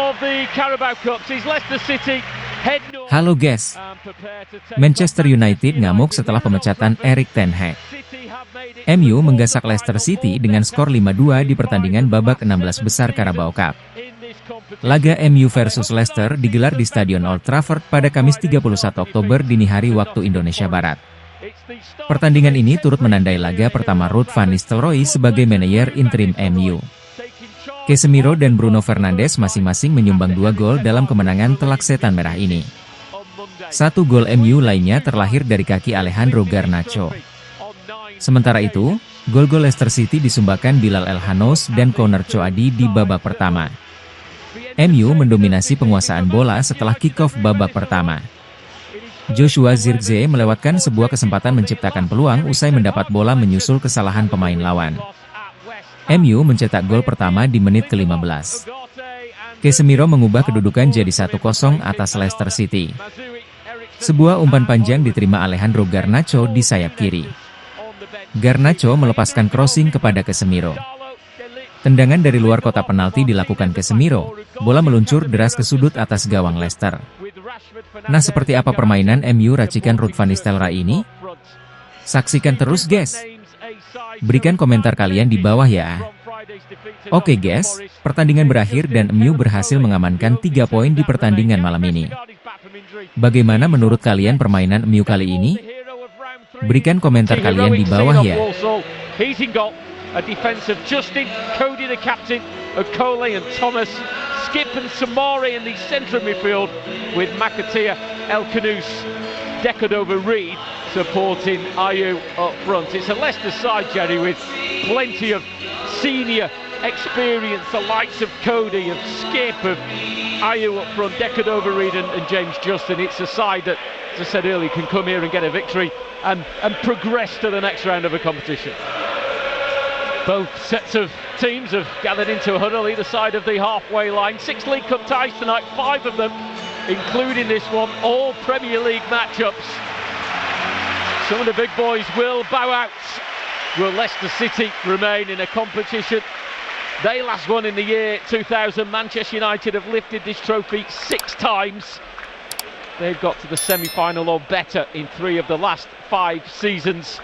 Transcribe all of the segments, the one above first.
of the Carabao Cup sees Leicester City head north. Halo guys, Manchester United ngamuk setelah pemecatan Erik ten Hag. MU menggasak Leicester City dengan skor 5-2 di pertandingan babak 16 besar Carabao Cup. Laga MU versus Leicester digelar di Stadion Old Trafford pada Kamis 31 Oktober dini hari waktu Indonesia Barat. Pertandingan ini turut menandai laga pertama Ruud van Nistelrooy sebagai manajer interim MU. Casemiro dan Bruno Fernandes masing-masing menyumbang 2 gol dalam kemenangan telak Setan Merah ini. 1 gol MU lainnya terlahir dari kaki Alejandro Garnacho. Sementara itu, gol-gol Leicester City disumbangkan Bilal El Khannouss dan Conor Coady di babak pertama. MU mendominasi penguasaan bola setelah kick-off babak pertama. Joshua Zirkzee melewatkan sebuah kesempatan menciptakan peluang usai mendapat bola menyusul kesalahan pemain lawan. MU mencetak gol pertama di menit ke-15. Casemiro mengubah kedudukan jadi 1-0 atas Leicester City. Sebuah umpan panjang diterima Alejandro Garnacho di sayap kiri. Garnacho melepaskan crossing kepada Casemiro. Tendangan dari luar kotak penalti dilakukan Casemiro, bola meluncur deras ke sudut atas gawang Leicester. Nah, seperti apa permainan MU racikan Ruud van Nistelrooy ini? Saksikan terus guys. Berikan komentar kalian di bawah ya. Oke guys, pertandingan berakhir dan MU berhasil mengamankan 3 poin di pertandingan malam ini. Bagaimana menurut kalian permainan MU kali ini? Berikan komentar kalian di bawah ya. A defence of Justin, Coady the captain, Okole and Thomas, Skip and Samari in the centre of midfield with Makatia, El Khannouss, Decado Reed supporting Ayew up front. It's a Leicester side, Jerry, with plenty of senior experience, the likes of Coady, of Skip, of Ayew up front, Decado Reed and James Justin. It's a side that, as I said earlier, can come here and get a victory and progress to the next round of a competition. Both sets of teams have gathered into a huddle either side of the halfway line. 6 League Cup ties tonight, 5 of them, including this one, all Premier League matchups. Some of the big boys will bow out. Will Leicester City remain in a competition they last won in the year 2000? Manchester United have lifted this trophy 6 times. They've got to the semi-final or better in 3 of the last 5 seasons.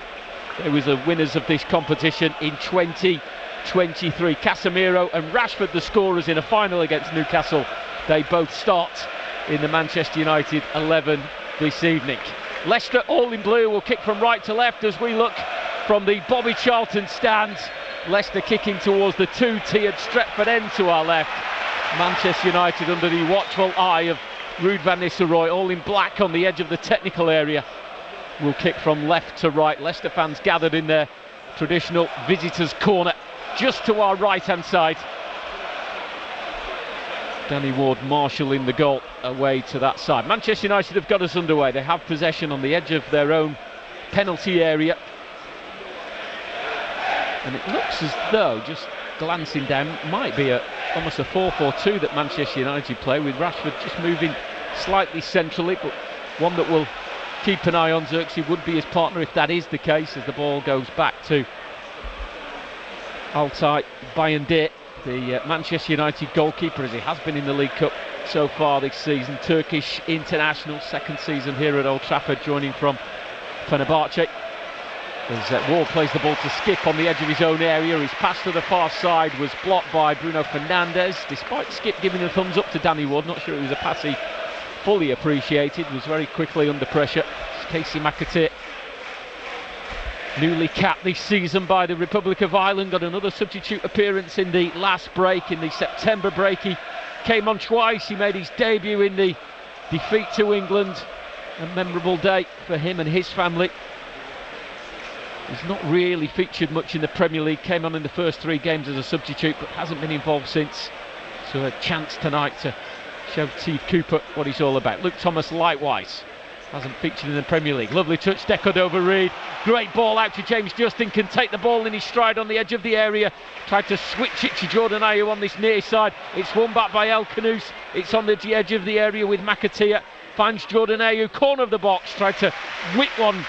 They was the winners of this competition in 2023. Casemiro and Rashford, the scorers in a final against Newcastle. They both start in the Manchester United 11 this evening. Leicester, all in blue, will kick from right to left as we look from the Bobby Charlton stand. Leicester kicking towards the 2-tiered Stretford end to our left. Manchester United under the watchful eye of Ruud van Nistelrooy, all in black on the edge of the technical area. Will kick from left to right. Leicester fans gathered in their traditional visitors' corner, just to our right-hand side. Danny Ward marshalling the goal away to that side. Manchester United have got us underway. They have possession on the edge of their own penalty area. And it looks as though, just glancing down, might be almost a 4-4-2 that Manchester United play, with Rashford just moving slightly centrally, but one that will keep an eye on. Xerxes would be his partner if that is the case, as the ball goes back to Altay Bayındır, the Manchester United goalkeeper, as he has been in the League Cup so far this season. Turkish international, 2nd season here at Old Trafford, joining from Fenerbahce. As Ward plays the ball to Skip on the edge of his own area. His pass to the far side was blocked by Bruno Fernandes, despite Skip giving a thumbs up to Danny Ward. Not sure it was a pass he fully appreciated, was very quickly under pressure. Casey McAteer, newly capped this season by the Republic of Ireland, got another substitute appearance in the last break, in the September break. He came on twice. He made his debut in the defeat to England, a memorable day for him and his family. He's not really featured much in the Premier League, came on in the first 3 games as a substitute, but hasn't been involved since. So a chance tonight to show Steve Cooper what he's all about. Luke Thomas likewise hasn't featured in the Premier League. Lovely touch, Decado Reed. Great ball out to James Justin, can take the ball in his stride on the edge of the area. Tried to switch it to Jordan Ayew on this near side. It's won back by El Khannouss. It's on the edge of the area with Makatia. Finds Jordan Ayew, corner of the box. Tried to whip one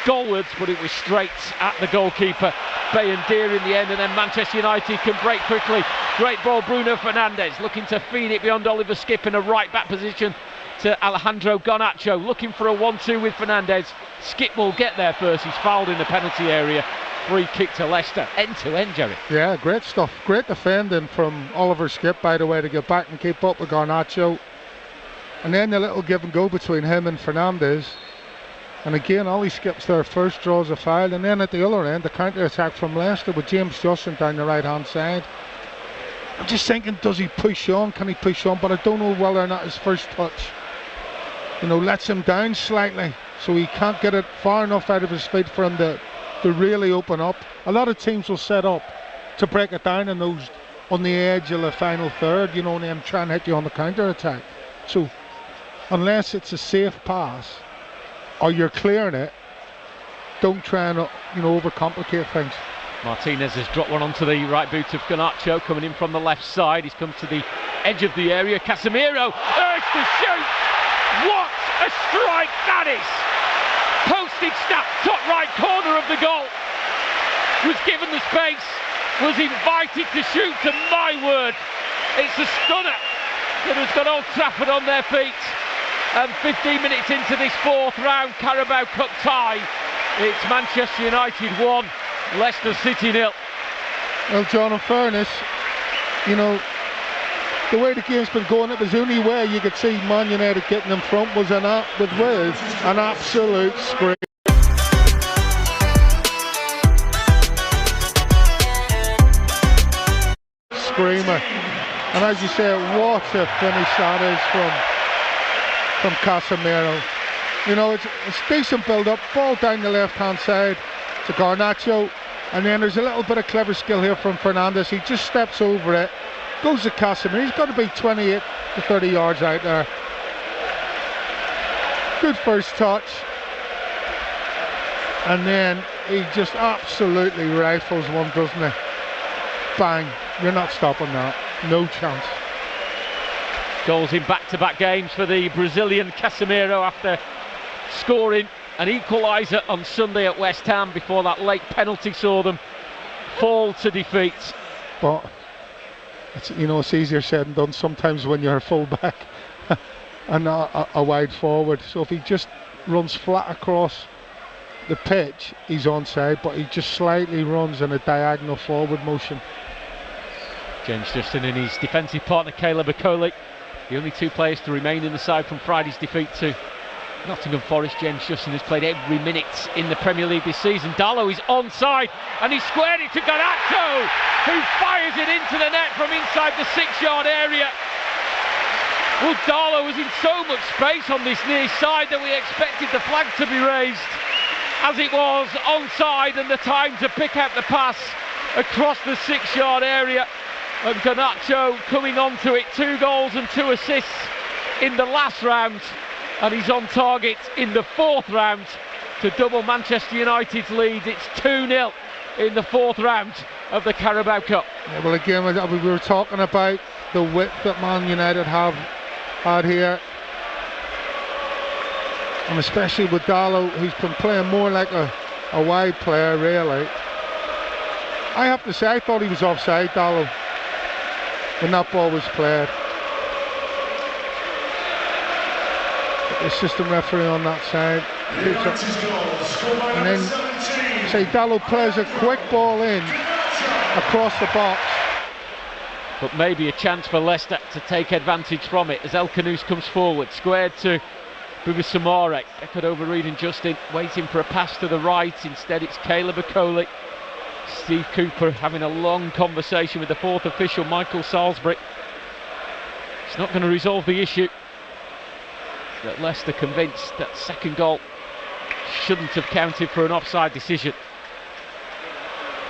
goalwards, but it was straight at the goalkeeper, Bayindir, in the end, and then Manchester United can break quickly. Great ball, Bruno Fernandes looking to feed it beyond Oliver Skipp in a right-back position to Alejandro Garnacho, looking for a 1-2 with Fernandes. Skipp will get there first, he's fouled in the penalty area. Free kick to Leicester, end-to-end, Jerry. Yeah, great stuff. Great defending from Oliver Skipp, by the way, to get back and keep up with Garnacho. And then the little give and go between him and Fernandes. And again, Ollie Skipp's there first, draws a foul. And then at the other end, the counter-attack from Leicester with James Justin down the right-hand side. I'm just thinking, does he push on? Can he push on? But I don't know whether or not his first touch, lets him down slightly. So he can't get it far enough out of his feet for him to really open up. A lot of teams will set up to break it down in those on the edge of the final third, and then try and hit you on the counter-attack. So unless it's a safe pass or you're clearing it, don't try and overcomplicate things. Martinez has dropped one onto the right boot of Garnacho, coming in from the left side. He's come to the edge of the area. Casemiro urged to shoot. What a strike that is! Postage snap, top right corner of the goal. Was given the space, was invited to shoot, and my word, it's a stunner that has got Old Trafford on their feet. And 15 minutes into this fourth round Carabao Cup tie, it's Manchester United 1, Leicester City 0. Well, John, in fairness, the way the game's been going, it was the only way you could see Man United getting in front was an absolute scream. Screamer. And as you say, what a finish that is from Casemiro. It's decent build-up, ball down the left-hand side to Garnacho, and then there's a little bit of clever skill here from Fernandes. He just steps over it, goes to Casemiro. He's got to be 28 to 30 yards out there. Good first touch, and then he just absolutely rifles one, doesn't he? Bang, you're not stopping that, no chance. Goals in back-to-back games for the Brazilian Casemiro after scoring an equaliser on Sunday at West Ham before that late penalty saw them fall to defeat. But it's easier said than done sometimes when you're a full-back and a wide forward. So if he just runs flat across the pitch, he's onside, but he just slightly runs in a diagonal forward motion. James Justin and his defensive partner Caleb Akoli, the only two players to remain in the side from Friday's defeat to Nottingham Forest. James Justin has played every minute in the Premier League this season. Dalot is onside and he squared it to Garnacho, who fires it into the net from inside the 6-yard area. Well, Dalot was in so much space on this near side that we expected the flag to be raised. As it was, onside, and the time to pick out the pass across the 6-yard area. And Garnacho coming onto it, 2 goals and 2 assists in the last round, and he's on target in the fourth round to double Manchester United's lead. It's 2-0 in the fourth round of the Carabao Cup. Yeah, well, again, we were talking about the width that Man United have had here, and especially with Dalot, who's been playing more like a wide player, really. I have to say, I thought he was offside, Dalot, when that ball was played. The assistant referee on that side. And then, say, Dalot plays a quick ball in across the box. But maybe a chance for Leicester to take advantage from it as El Khannouss comes forward, squared to Bubisamare. Echoed over Reed and Justin, waiting for a pass to the right. Instead, it's Caleb Akoli. Steve Cooper having a long conversation with the fourth official, Michael Salisbury. It's not going to resolve the issue. That Leicester convinced that second goal shouldn't have counted for an offside decision.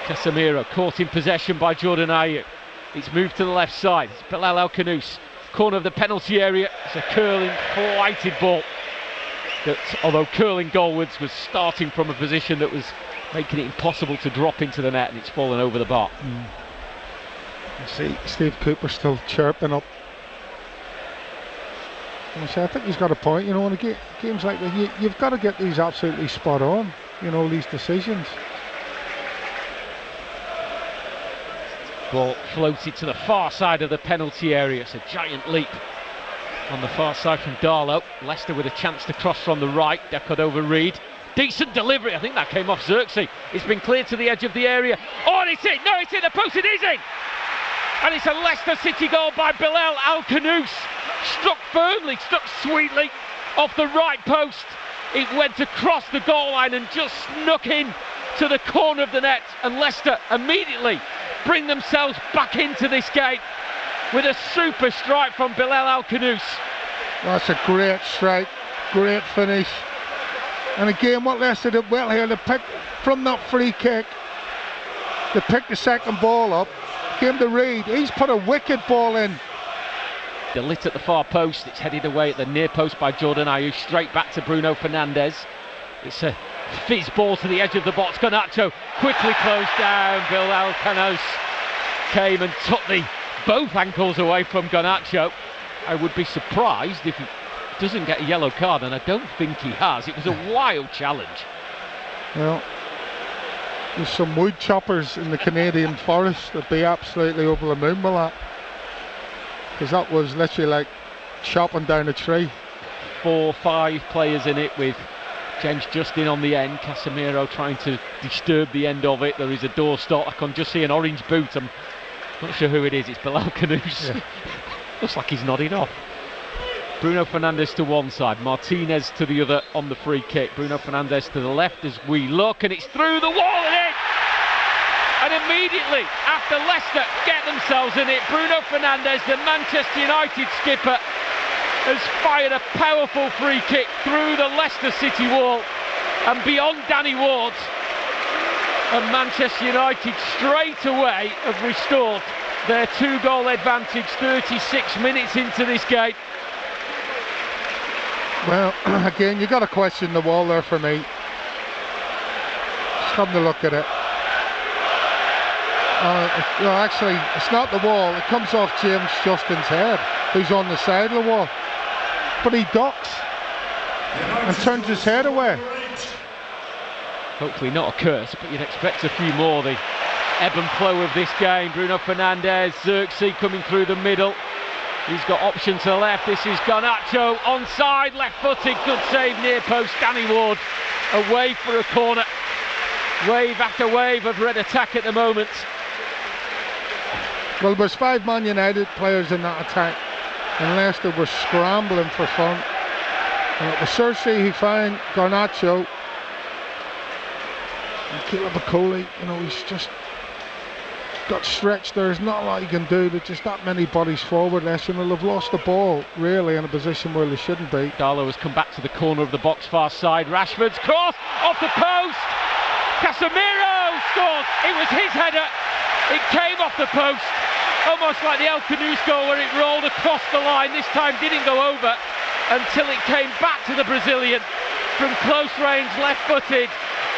Casemiro caught in possession by Jordan Ayew. It's moved to the left side. It's Bilal El Khannouss, corner of the penalty area. It's a curling, flighted ball that, although curling goalwards, was starting from a position that was making it impossible to drop into the net, and it's fallen over the bar. See, Steve Cooper still chirping up. I think he's got a point. In games like that, you've got to get these absolutely spot on. these decisions. Ball floated to the far side of the penalty area. It's a giant leap on the far side from Darlow. Leicester with a chance to cross from the right. Deckard over Reed. Decent delivery. I think that came off Xerxes. It's been cleared to the edge of the area. Oh, and it's in. No, it's in the post. It is in. And it's a Leicester City goal by Bilal El Khannouss. Struck firmly, struck sweetly off the right post. It went across the goal line and just snuck in to the corner of the net. And Leicester immediately bring themselves back into this game with a super strike from Bilal El Khannouss. That's a great strike, great finish. And again, what Leicester did well here, they picked from that free kick, they picked the second ball up, came to Reed, he's put a wicked ball in. The lit at the far post, it's headed away at the near post by Jordan Ayew, straight back to Bruno Fernandes. It's a fizz ball to the edge of the box. Garnacho quickly closed down. Bilal El Khannouss came and took both ankles away from Garnacho. I would be surprised if he doesn't get a yellow card, and I don't think he has. It was a wild challenge. Well, there's some wood choppers in the Canadian forest that'd be absolutely over the moon with that, because that was literally like chopping down a tree. 4-5 players in it, with James Justin on the end. Casemiro trying to disturb the end of it. There is a doorstop. I can just see an orange boot. I'm not sure who it is. It's Bilal El Khannouss. Yeah. Looks like he's nodding off. Bruno Fernandes to one side, Martinez to the other on the free kick. Bruno Fernandes to the left as we look, and it's through the wall and in! And immediately after Leicester get themselves in it, Bruno Fernandes, the Manchester United skipper, has fired a powerful free kick through the Leicester City wall and beyond Danny Ward. And Manchester United straight away have restored their 2-goal advantage 36 minutes into this game. Well, again, you got to question the wall there for me. Just having a look at it. Actually, it's not the wall. It comes off James Justin's head, who's on the side of the wall. But he ducks and turns his head away. Hopefully not a curse, but you'd expect a few more. The ebb and flow of this game. Bruno Fernandes, Xerxes coming through the middle. He's got option to the left. This is Garnacho onside, left-footed, good save near post. Danny Ward away for a corner. Wave after wave of red attack at the moment. Well, there's 5 Man United players in that attack, and Leicester were scrambling for fun. And it was Xerxes who found Garnacho. And Gilaaa Bakoli, he's just got stretched. There's not a lot you can do. There's just that many bodies forward. Leicester will have lost the ball really in a position where they shouldn't be. Darlow has come back to the corner of the box, far side. Rashford's cross off the post. Casemiro scores. It was his header. It came off the post, almost like the El Khannouss goal where it rolled across the line. This time didn't go over until it came back to the Brazilian from close range, left-footed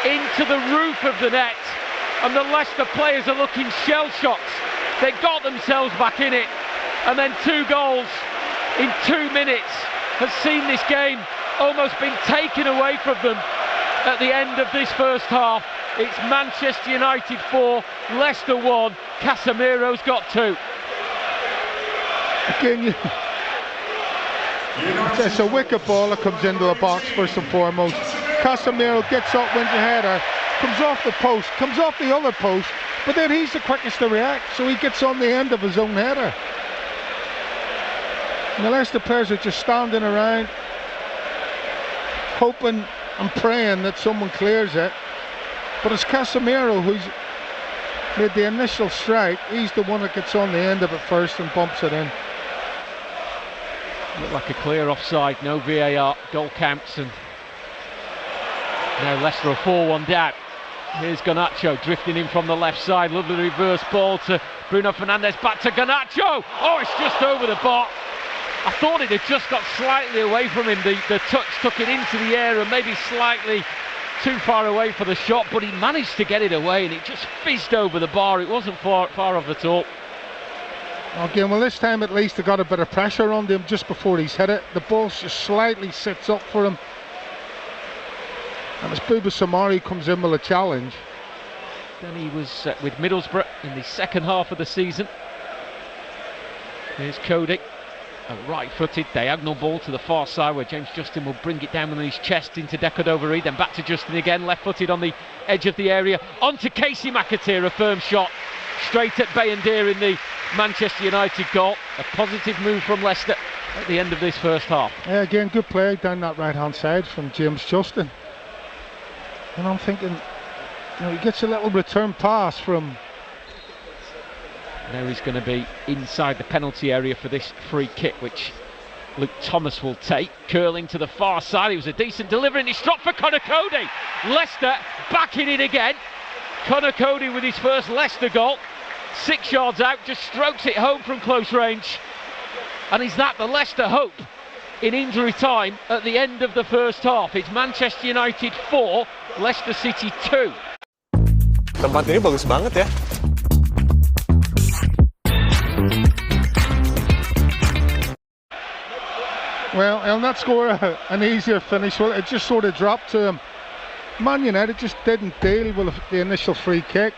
into the roof of the net. And the Leicester players are looking shell-shocked. They got themselves back in it, and then 2 goals in 2 minutes has seen this game almost been taken away from them at the end of this first half. It's Manchester United 4, Leicester 1. Casemiro's got 2. Again, it's a wicked ball that comes into a box first and foremost. Casemiro gets up, wins a header, comes off the post, comes off the other post, but then he's the quickest to react, so he gets on the end of his own header. And the Leicester players are just standing around, hoping and praying that someone clears it. But it's Casemiro who's made the initial strike. He's the one that gets on the end of it first and bumps it in. Looked like a clear offside, no VAR, goal counts, and now Leicester are 4-1 down. Here's Garnacho drifting in from the left side. Lovely reverse ball to Bruno Fernandes, back to Garnacho. Oh, it's just over the bar. I thought it had just got slightly away from him. The touch took it into the air and maybe slightly too far away for the shot, but he managed to get it away and it just fizzed over the bar. It wasn't far off at all. Okay, well this time at least they got a bit of pressure on him just before he's hit it. The ball just slightly sits up for him. And as Bouba Samari comes in with a challenge. Then he was with Middlesbrough in the second half of the season. Here's Coady, a right-footed diagonal ball to the far side where James Justin will bring it down on his chest into Decordova-Reid, then back to Justin again, left-footed on the edge of the area, onto Casey McAteer, a firm shot straight at Bayindir in the Manchester United goal. A positive move from Leicester at the end of this first half. Yeah, again, good play down that right-hand side from James Justin. And I'm thinking, you know, he gets a little return pass from... Now he's going to be inside the penalty area for this free kick, which Luke Thomas will take. Curling to the far side, it was a decent delivery and it's dropped for Conor Coady. Leicester back in it again. Conor Coady with his first Leicester goal. 6 yards out, just strokes it home from close range. And is that the Leicester hope in injury time at the end of the first half? It's Manchester United 4, Leicester City 2. Tempat ini bagus banget ya. Well, he'll not score an easier finish. Well, it just sort of dropped to him. Man United just didn't deal with the initial free kick.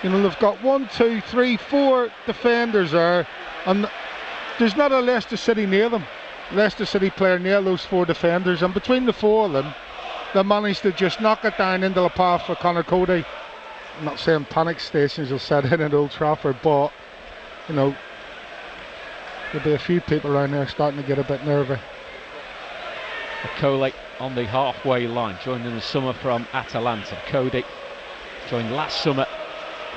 You know, they've got 1, 2, 3, 4 defenders there, and there's not a Leicester City near them. Leicester City player near those 4 defenders, and between the 4 of them, they managed to just knock it down into the path for Conor Coady. I'm not saying panic stations will set in at Old Trafford, but you know, there'll be a few people around there starting to get a bit nervy. Coady on the halfway line, joined in the summer from Atalanta. Coady joined last summer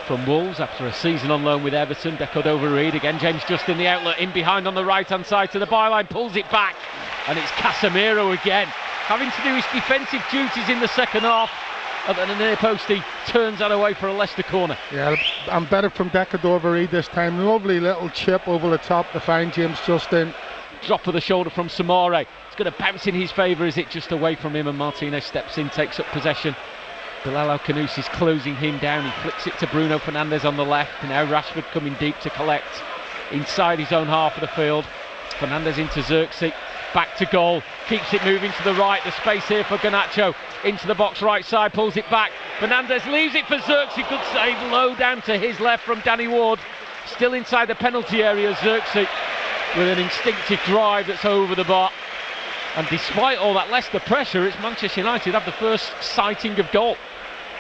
from Wolves after a season on loan with Everton. Decordova-Reid again, James Justin the outlet, in behind on the right hand side to the byline, pulls it back, and it's Casemiro again, having to do his defensive duties in the second half. And then the near post, he turns that away for a Leicester corner. Yeah, and better from Decordova-Reid this time. Lovely little chip over the top to find James Justin. Drop of the shoulder from Samare. It's going to bounce in his favour, is it just away from him, and Martinez steps in, takes up possession. Bilal El Khannouss is closing him down. He flicks it to Bruno Fernandes on the left. Now Rashford coming deep to collect inside his own half of the field. Fernandes into Xerxes, back to goal, keeps it moving to the right. The space here for Garnacho, into the box right side, pulls it back. Fernandes leaves it for Xerxes, good save, low down to his left from Danny Ward. Still inside the penalty area, Xerxes with an instinctive drive that's over the bar. And despite all that Leicester pressure, it's Manchester United have the first sighting of goal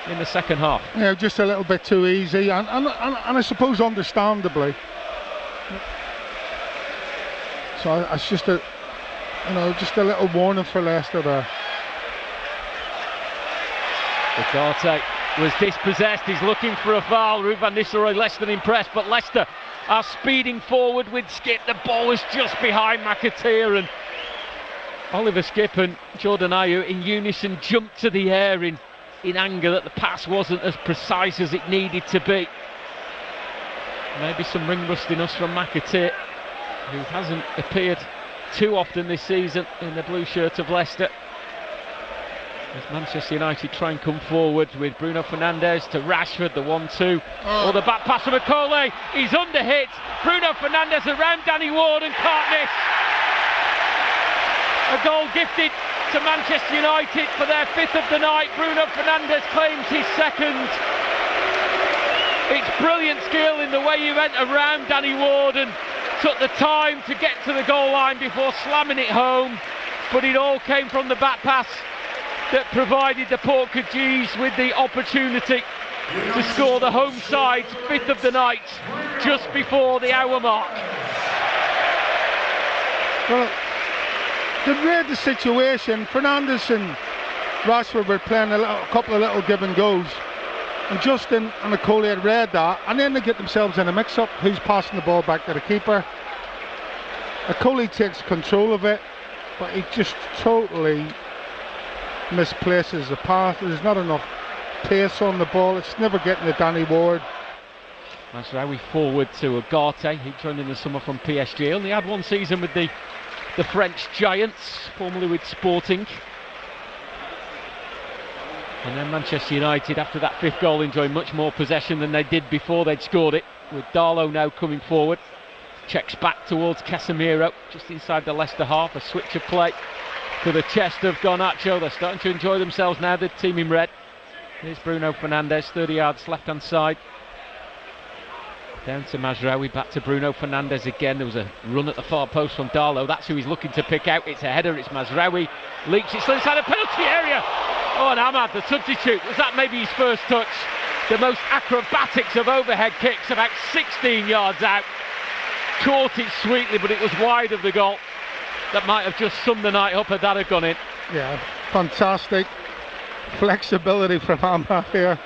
in the second half. Yeah, just a little bit too easy, and I suppose understandably. So it's just a, you know, just a little warning for Leicester there. Ugarte was dispossessed, he's looking for a foul. Ruud van Nistelrooy less than impressed, but Leicester are speeding forward with Skip. The ball was just behind McAteer, and Oliver Skip and Jordan Ayew in unison jumped to the air in anger that the pass wasn't as precise as it needed to be. Maybe some ring rustiness from McAteer, who hasn't appeared too often this season in the blue shirt of Leicester. As Manchester United try and come forward with Bruno Fernandes to Rashford, the 1-2, or the back pass from Coady. He's under hit. Bruno Fernandes around Danny Ward and can't miss. A goal gifted to Manchester United for their 5th of the night. Bruno Fernandes claims his 2nd. It's brilliant skill in the way he went around Danny Ward and took the time to get to the goal line before slamming it home. But it all came from the back pass that provided the Portuguese with the opportunity to score the home side's 5th of the night just before the hour mark. Well, to read the situation, Fernandes and Rashford were playing a couple of little give and goes, and Justin and Coady had read that, and then they get themselves in a mix-up. Who's passing the ball back to the keeper? Coady takes control of it, but he just totally misplaces the pass. There's not enough pace on the ball. It's never getting to Danny Ward. That's how we forward to Ugarte. He joined in the summer from PSG. Only had 1 season with the French Giants, formerly with Sporting. And then Manchester United, after that 5th goal, enjoy much more possession than they did before they'd scored it, with Darlow now coming forward. Checks back towards Casemiro, just inside the Leicester half, a switch of play to the chest of Garnacho. They're starting to enjoy themselves now, the team in red. Here's Bruno Fernandes, 30 yards left hand side. Down to Mazraoui, back to Bruno Fernandes again. There was a run at the far post from Darlow. That's who he's looking to pick out. It's a header, it's Mazraoui. Leaks it still inside the penalty area. Oh, and Ahmad, the substitute. Was that maybe his first touch? The most acrobatics of overhead kicks, about 16 yards out. Caught it sweetly, but it was wide of the goal. That might have just summed the night up had that had gone in. Yeah, fantastic flexibility from Ahmad here.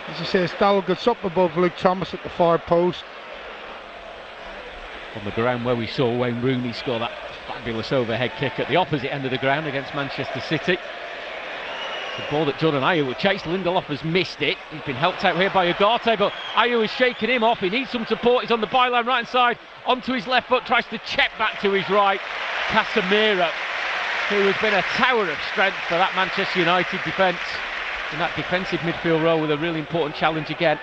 As you say, Darlow gets up above Luke Thomas at the far post. On the ground where we saw Wayne Rooney score that fabulous overhead kick at the opposite end of the ground against Manchester City. It's a ball that Jordan Ayew would chase. Lindelof has missed it. He's been helped out here by Ugarte, but Ayew is shaking him off. He needs some support. He's on the byline right hand side, onto his left foot, tries to check back to his right. Casemiro, who has been a tower of strength for that Manchester United defence in that defensive midfield role, with a really important challenge again.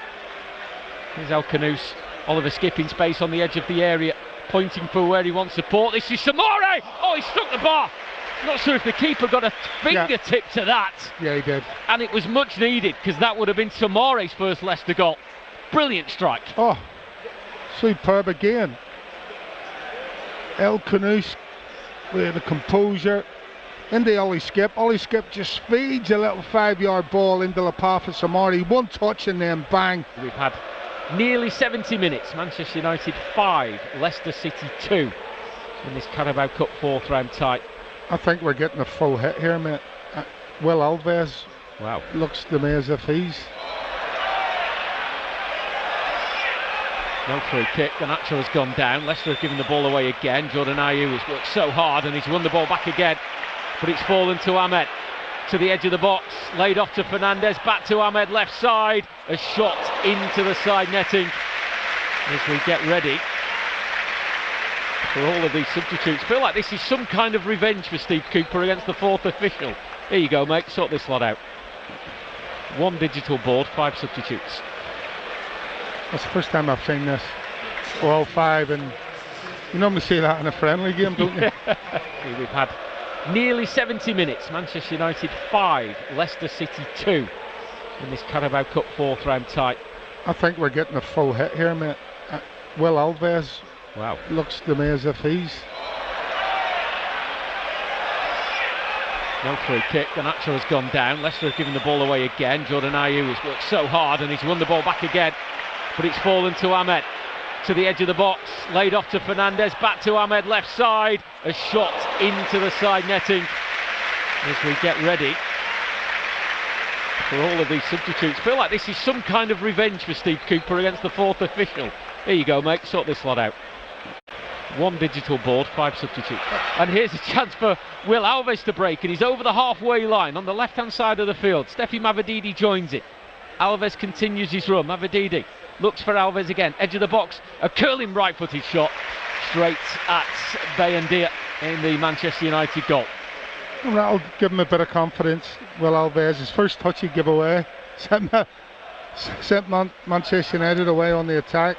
Here's El Khannouss. Oliver skipping space on the edge of the area, pointing for where he wants support. This is Samore! Oh, he struck the bar! Not sure if the keeper got a fingertip to that. Yeah, he did. And it was much needed, because that would have been Samore's first Leicester goal. Brilliant strike. Oh, superb again. El Khannouss with the composure. Into Ollie Skip. Ollie Skip just feeds a little 5-yard ball into the path of Samore. One touch and then bang. We've had nearly 70 minutes. Manchester United 5, Leicester City 2 in this Carabao Cup 4th round tie. I think we're getting a full hit here, mate. Will Alves, wow, looks to me as if he's... No free kick. Garnacho has gone down. Leicester have given the ball away again. Jordan Ayew has worked so hard and he's won the ball back again. But it's fallen to Ahmed, to the edge of the box, laid off to Fernandes, back to Ahmed, left side, a shot into the side netting as we get ready for all of these substitutes. Feel like this is some kind of revenge for Steve Cooper against the 4th official. Here you go, mate, sort this lot out. 1 digital board, 5 substitutes. That's the first time I've seen this. All 5, and you normally see that in a friendly game, don't you? We've had nearly 70 minutes. Manchester United 5, Leicester City 2 in this Carabao Cup 4th round tie. I think we're getting a full hit here, mate. Will Alves, wow, looks to me as if he's... No free kick. Garnacho has gone down. Leicester have given the ball away again. Jordan Ayew has worked so hard and he's won the ball back again. But it's fallen to Ahmed, to the edge of the box, laid off to Fernandes, back to Ahmed, left side, a shot into the side netting as we get ready for all of these substitutes. Feel like this is some kind of revenge for Steve Cooper against the 4th official. Here you go, mate, sort this lot out. 1 digital board, 5 substitutes. And here's a chance for Will Alves to break, and he's over the halfway line on the left hand side of the field. Steffi Mavididi joins it. Alves continues his run. Mavididi looks for Alves again, edge of the box, a curling right-footed shot straight at Bayendia in the Manchester United goal. Well, that'll give him a bit of confidence. Will Alves, his first touch he gave away, sent Manchester United away on the attack.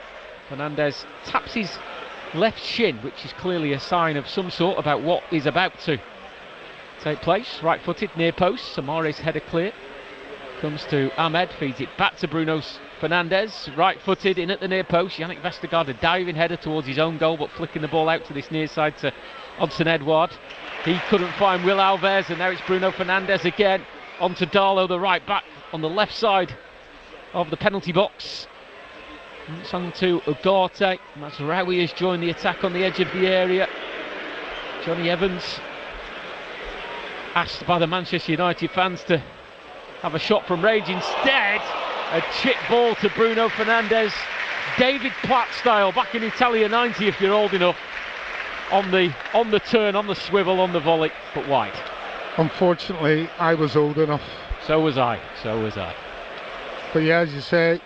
Fernandes taps his left shin, which is clearly a sign of some sort about what is about to take place. Right-footed, near post, Samare's header clear. Comes to Ahmed, feeds it back to Bruno Fernandes, right-footed in at the near post. Yannick Vestergaard, a diving header towards his own goal, but flicking the ball out to this near side to Odson Edouard. He couldn't find Will Alves, and now it's Bruno Fernandes again. On to Darlow, the right back, on the left side of the penalty box. And it's on to Ugarte. Mazraoui has joined the attack on the edge of the area. Johnny Evans, asked by the Manchester United fans to have a shot from range. Instead, a chip ball to Bruno Fernandes, David Platt style, back in Italia 90 if you're old enough, on the turn, on the swivel, on the volley, but wide. Unfortunately, I was old enough. So was I. But yeah, as you say,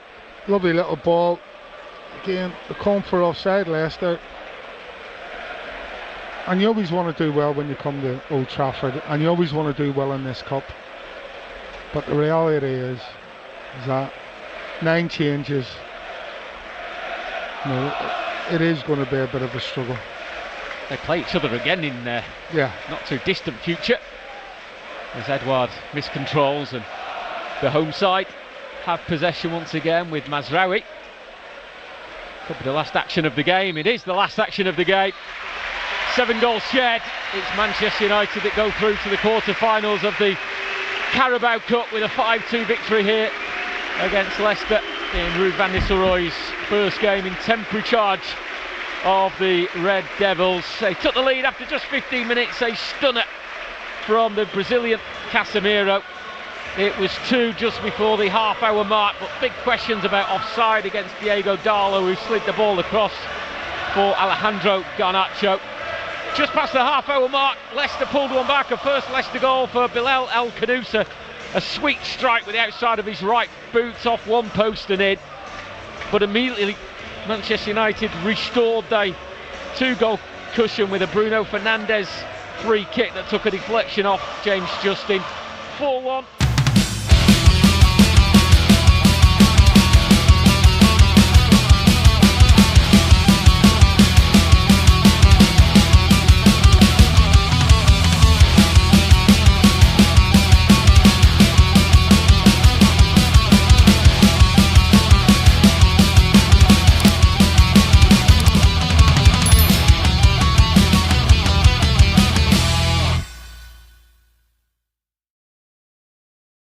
lovely little ball. Again, the calling for offside, Leicester. And you always want to do well when you come to Old Trafford, and you always want to do well in this cup. But the reality is that 9 changes, it is going to be a bit of a struggle. they play each other again in not too distant future, as Edouard miscontrols and the home side have possession once again with Mazraoui. Could be the last action of the game. It is the last action of the game. 7 goals shared. It's Manchester United that go through to the quarter-finals of the Carabao Cup with a 5-2 victory here against Leicester in Ruud van Nistelrooy's first game in temporary charge of the Red Devils. They took the lead after just 15 minutes, a stunner from the Brazilian Casemiro. It was 2 just before the half-hour mark, but big questions about offside against Diego Darlo, who slid the ball across for Alejandro Garnacho. Just past the half-hour mark, Leicester pulled one back, a first Leicester goal for Bilal El Khannouss, a sweet strike with the outside of his right boot off one post and in. But immediately Manchester United restored their 2-goal cushion with a Bruno Fernandes free kick that took a deflection off James Justin. 4-1.